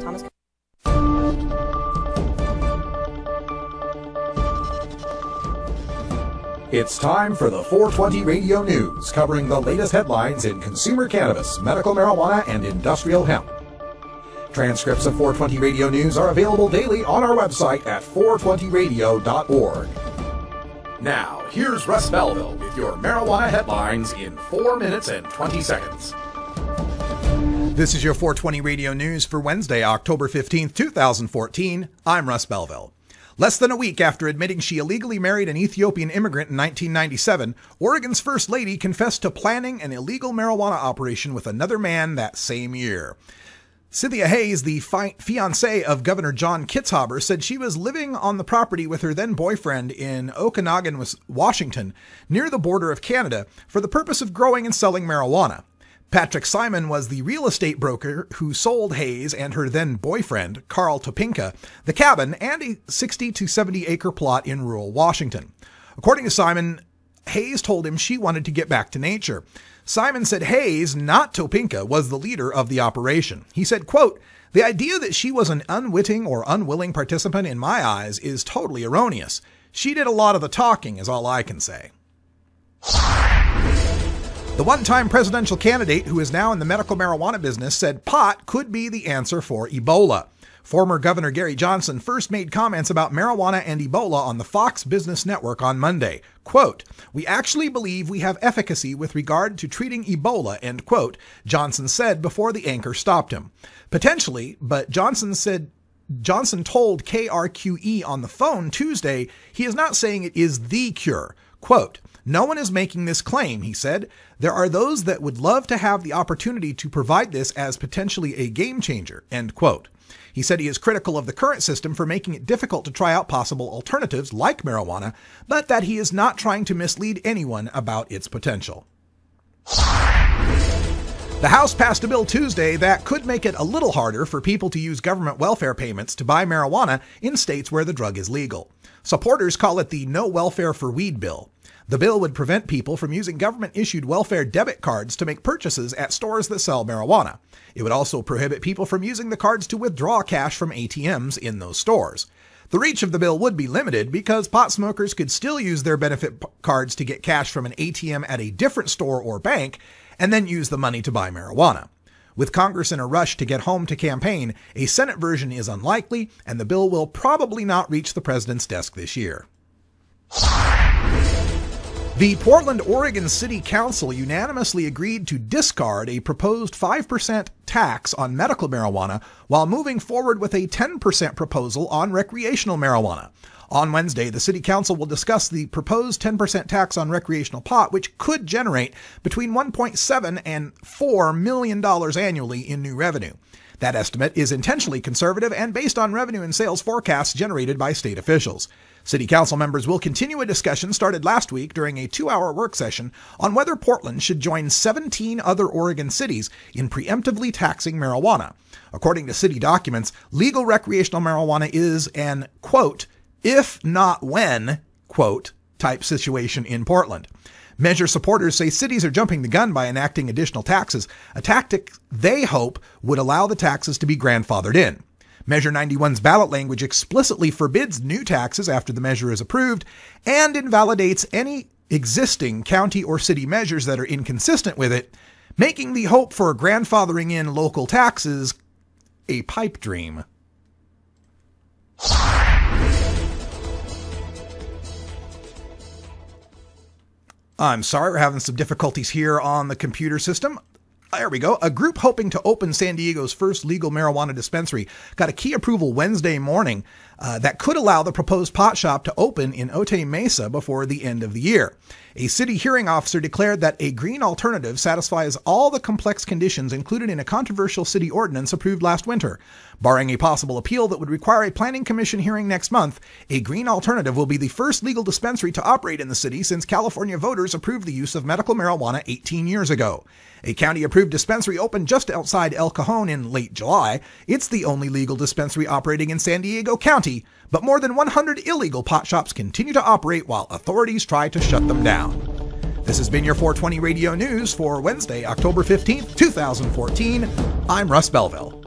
Thomas. It's time for the 420 Radio News, covering the latest headlines in consumer cannabis, medical marijuana, and industrial hemp. Transcripts of 420 Radio News are available daily on our website at 420radio.org. Now, here's Russ Belville with your marijuana headlines in 4 minutes and 20 seconds. This is your 420 Radio News for Wednesday, October 15th, 2014. I'm Russ Belville. Less than a week after admitting she illegally married an Ethiopian immigrant in 1997, Oregon's First Lady confessed to planning an illegal marijuana operation with another man that same year. Cynthia Hayes, the fiancée of Governor John Kitzhaber, said she was living on the property with her then-boyfriend in Okanagan, Washington, near the border of Canada, for the purpose of growing and selling marijuana. Patrick Simon was the real estate broker who sold Hayes and her then-boyfriend, Carl Topinka, the cabin and a 60 to 70-acre plot in rural Washington. According to Simon, Hayes told him she wanted to get back to nature. Simon said Hayes, not Topinka, was the leader of the operation. He said, quote, "The idea that she was an unwitting or unwilling participant in my eyes is totally erroneous. She did a lot of the talking, is all I can say." The one-time presidential candidate, who is now in the medical marijuana business, said pot could be the answer for Ebola. Former Governor Gary Johnson first made comments about marijuana and Ebola on the Fox Business Network on Monday. Quote, "We actually believe we have efficacy with regard to treating Ebola," end quote, Johnson said before the anchor stopped him. Potentially, but Johnson told KRQE on the phone Tuesday he is not saying it is the cure. Quote, "No one is making this claim," he said. "There are those that would love to have the opportunity to provide this as potentially a game changer," end quote. He said he is critical of the current system for making it difficult to try out possible alternatives like marijuana, but that he is not trying to mislead anyone about its potential. The House passed a bill Tuesday that could make it a little harder for people to use government welfare payments to buy marijuana in states where the drug is legal. Supporters call it the No Welfare for Weed bill. The bill would prevent people from using government-issued welfare debit cards to make purchases at stores that sell marijuana. It would also prohibit people from using the cards to withdraw cash from ATMs in those stores. The reach of the bill would be limited because pot smokers could still use their benefit cards to get cash from an ATM at a different store or bank and then use the money to buy marijuana. With Congress in a rush to get home to campaign, a Senate version is unlikely, and the bill will probably not reach the president's desk this year. The Portland, Oregon City Council unanimously agreed to discard a proposed 5% tax on medical marijuana while moving forward with a 10% proposal on recreational marijuana. On Wednesday, the City Council will discuss the proposed 10% tax on recreational pot, which could generate between $1.7 and $4 million annually in new revenue. That estimate is intentionally conservative and based on revenue and sales forecasts generated by state officials. City Council members will continue a discussion started last week during a 2-hour work session on whether Portland should join 17 other Oregon cities in preemptively taxing marijuana. According to city documents, legal recreational marijuana is an, quote, "if not when," quote, type situation in Portland. Measure supporters say cities are jumping the gun by enacting additional taxes, a tactic they hope would allow the taxes to be grandfathered in. Measure 91's ballot language explicitly forbids new taxes after the measure is approved and invalidates any existing county or city measures that are inconsistent with it, making the hope for grandfathering in local taxes a pipe dream. I'm sorry, we're having some difficulties here on the computer system. There we go. A group hoping to open San Diego's first legal marijuana dispensary got a key approval Wednesday morning that could allow the proposed pot shop to open in Otay Mesa before the end of the year. A city hearing officer declared that a green alternative satisfies all the complex conditions included in a controversial city ordinance approved last winter. Barring a possible appeal that would require a planning commission hearing next month, a green alternative will be the first legal dispensary to operate in the city since California voters approved the use of medical marijuana 18 years ago. A county-approved dispensary opened just outside El Cajon in late July. It's the only legal dispensary operating in San Diego County, but more than 100 illegal pot shops continue to operate while authorities try to shut them down. This has been your 420 Radio News for Wednesday, October 15th, 2014. I'm Russ Belville.